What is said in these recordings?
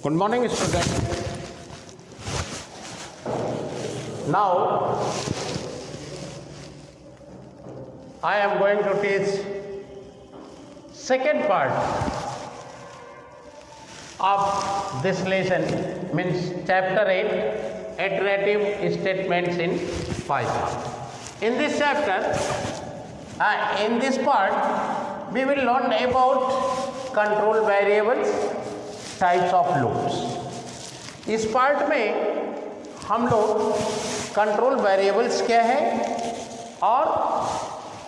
Good morning, students. Now, I am going to teach second part of this lesson, means chapter 8, iterative statements in Python. In this chapter, in this part, we will learn about control variables, types of loops. इस part में हम लोग control variables क्या है और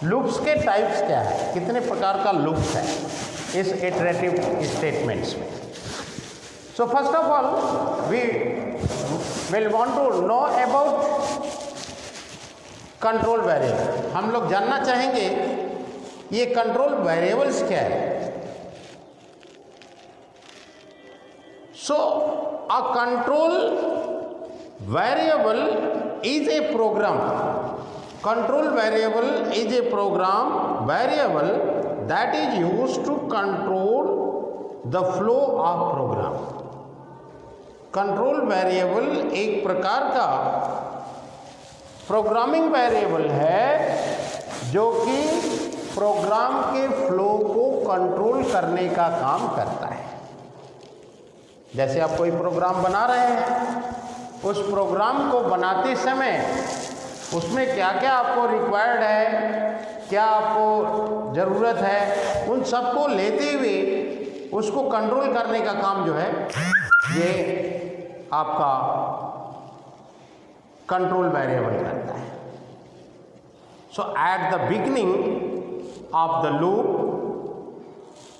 loops के types क्या है, कितने प्रकार का लूप्स है इस इटरेटिव स्टेटमेंट्स में. So first of all we will want to know about control variable. हम लोग जानना चाहेंगे ये कंट्रोल वेरिएबल्स क्या है. So, a control variable is a program. Control variable is a program variable that is used to control the flow of program. Control variable एक प्रकार का प्रोग्रामिंग वेरिएबल है जो कि प्रोग्राम के फ्लो को कंट्रोल करने का काम करता है. जैसे आप कोई प्रोग्राम बना रहे हैं, उस प्रोग्राम को बनाते समय उसमें क्या क्या आपको रिक्वायर्ड है, क्या आपको ज़रूरत है, उन सबको लेते हुए उसको कंट्रोल करने का काम जो है ये आपका कंट्रोल वेरिएबल करता है. So at the beginning of the loop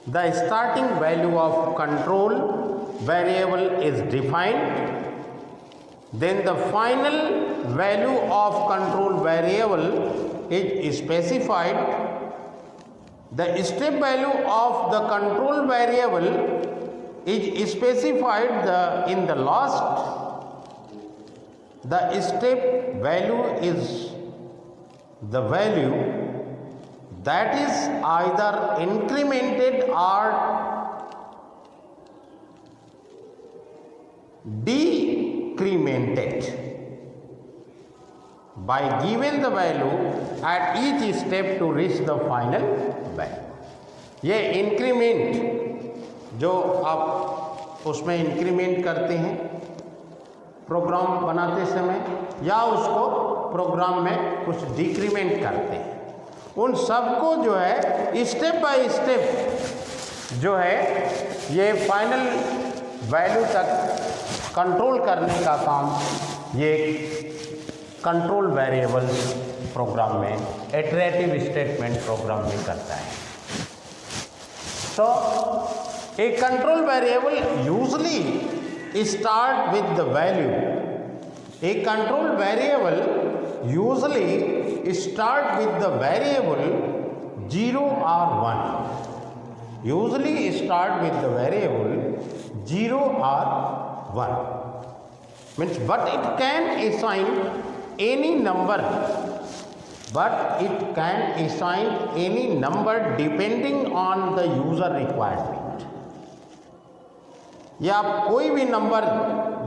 the starting value of control variable is defined, then the final value of control variable is specified. The step value of the control variable is specified in the last. The step value is the value that is either incremented or decremented by given the value at each step to reach the final value. ये increment जो आप उसमें increment करते हैं programme बनाते समय, या उसको प्रोग्राम में कुछ डिक्रीमेंट करते हैं, उन सबको जो है स्टेप बाय स्टेप जो है ये फाइनल वैल्यू तक कंट्रोल करने का काम ये कंट्रोल वेरिएबल्स प्रोग्राम में, इटरेटिव स्टेटमेंट प्रोग्राम में करता है. So a control variable usually start with the value. A control variable usually start with the variable 0 or 1. Usually start with the variable 0 or 1. Means but it can assign any number. But it can assign any number depending on the user requirement. या आप कोई भी number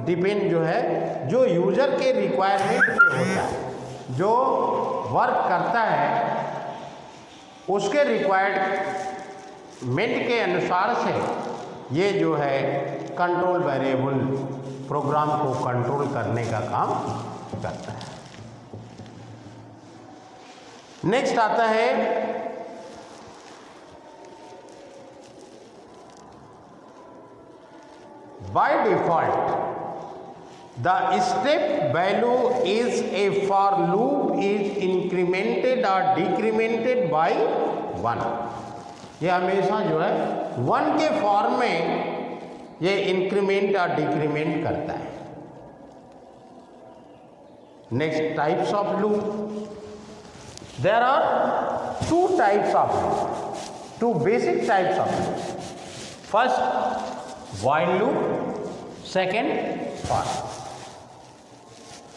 depend जो है जो user के requirement पे होता है, जो वर्क करता है उसके रिक्वायरमेंट के अनुसार से ये जो है कंट्रोल वेरिएबल प्रोग्राम को कंट्रोल करने का काम करता है. नेक्स्ट आता है by default the step value is a for loop is incremented or decremented by 1. ये हमेशा जो है 1 के फॉर्म में ये इंक्रीमेंट और डिक्रीमेंट करता है. Next types of loop. There are two types of loop, two basic types of loop. First while loop, second for.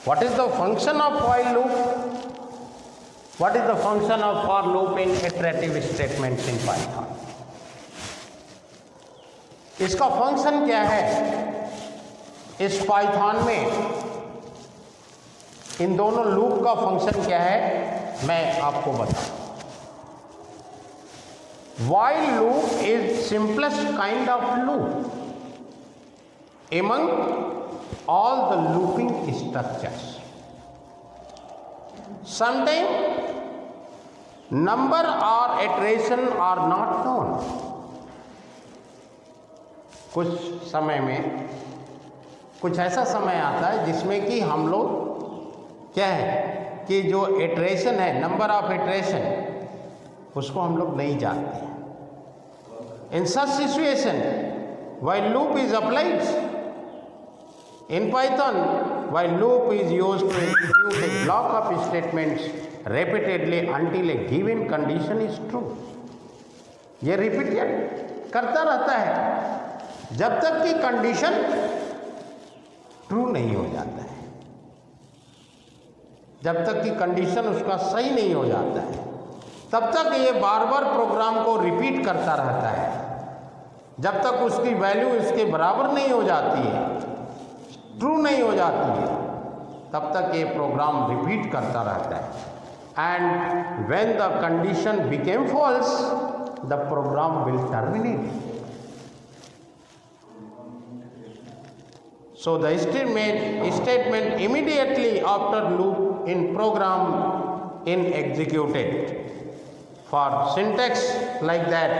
What is the function of while loop? What is the function of for loop in iterative statements in Python? इसका function क्या है? इस Python में इन दोनों loop का function क्या है मैं आपको बताऊं। While loop is simplest kind of loop among all the looping structures. Sometimes number or iteration are not known. कुछ समय में कुछ ऐसा समय आता है जिसमें कि हम लोग क्या है कि जो इटरेशन है, नंबर ऑफ इटरेशन, उसको हम लोग नहीं जानते हैं। In such situation, while loop is applied in Python, while loop is used to execute a block of statements repeatedly until a given condition is true. ये रिपीटेड करता रहता है जब तक कि कंडीशन ट्रू नहीं हो जाता है, जब तक कि कंडीशन उसका सही नहीं हो जाता है, तब तक ये बार बार प्रोग्राम को रिपीट करता रहता है। जब तक उसकी वैल्यू इसके बराबर नहीं हो जाती है, ट्रू नहीं हो जाती है, तब तक ये प्रोग्राम रिपीट करता रहता है। And when the condition became false the program will terminate. So the statement immediately after loop in program in executed. For syntax like that,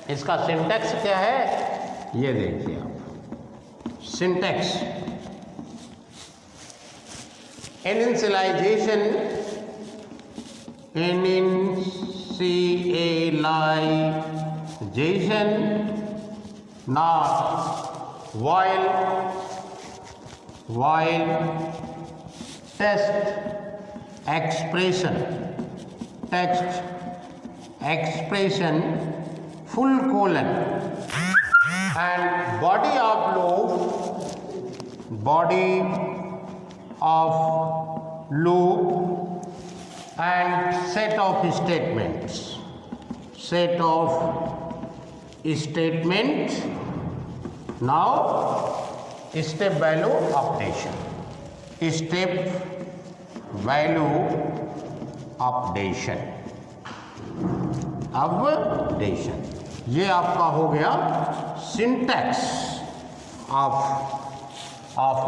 इसका syntax क्या है ये देखिए आप। Syntax initialization not while text expression full colon and body of loop and set of statements now step value updation ये आपका हो गया सिंटैक्स ऑफ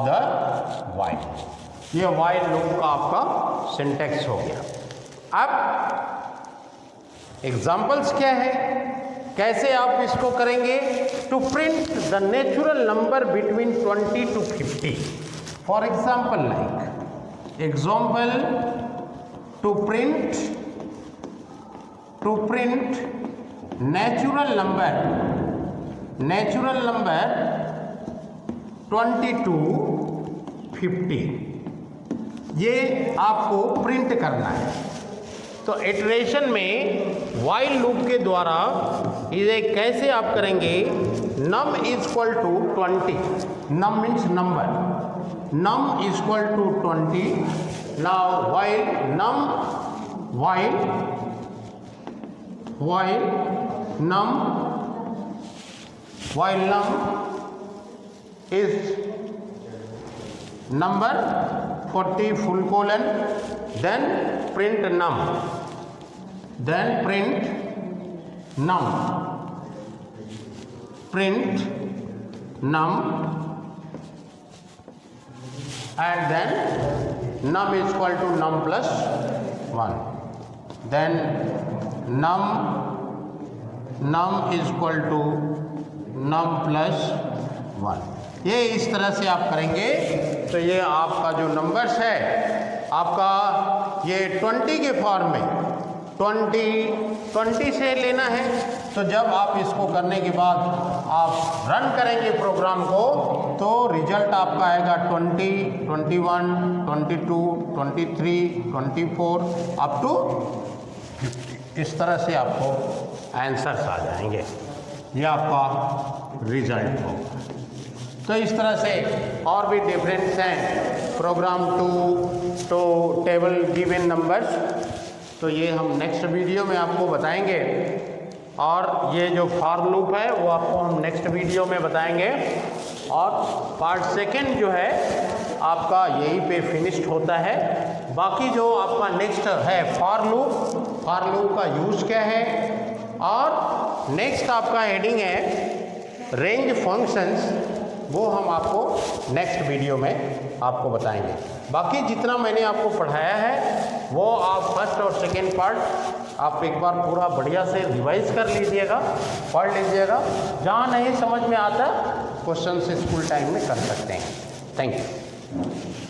द वाइल। ये वाइल लूप का आपका सिंटैक्स हो गया। अब एग्जांपल्स क्या है, कैसे आप इसको करेंगे? To print the natural number between 20 to 50। For example to print natural number 20 to 50 ये आपको प्रिंट करना है। तो इटरेशन में वाइल लूप के द्वारा इसे कैसे आप करेंगे? num equal to 20, num means number, num equal to 20। Now while num is number 40 full colon, then print num and then num is equal to num plus 1, then num is equal to num plus 1। ये इस तरह से आप करेंगे तो ये आपका जो नंबर्स है आपका ये 20 के फॉर्म में 20 से लेना है। तो जब आप इसको करने के बाद आप रन करेंगे प्रोग्राम को तो रिजल्ट आपका आएगा 20, 21, 22, 23, 24 अप टू 50। इस तरह से आपको आंसर्स आ जाएंगे, ये आपका रिजल्ट होगा। तो इस तरह से और भी डिफरेंस हैं program to table given numbers. तो ये हम नेक्स्ट वीडियो में आपको बताएंगे और ये जो फॉर लूप है वो आपको हम नेक्स्ट वीडियो में बताएंगे। और पार्ट सेकेंड जो है आपका यहीं पे फिनिश्ड होता है। बाकी जो आपका नेक्स्ट है फॉर लूप का यूज़ क्या है, और नेक्स्ट आपका हेडिंग है रेंज फंक्शंस, वो हम आपको नेक्स्ट वीडियो में आपको बताएंगे। बाकी जितना मैंने आपको पढ़ाया है वो आप फर्स्ट और सेकेंड पार्ट आप एक बार पूरा बढ़िया से रिवाइज कर लीजिएगा, पढ़ लीजिएगा। जहाँ नहीं समझ में आता क्वेश्चन से स्कूल टाइम में कर सकते हैं। Thank you.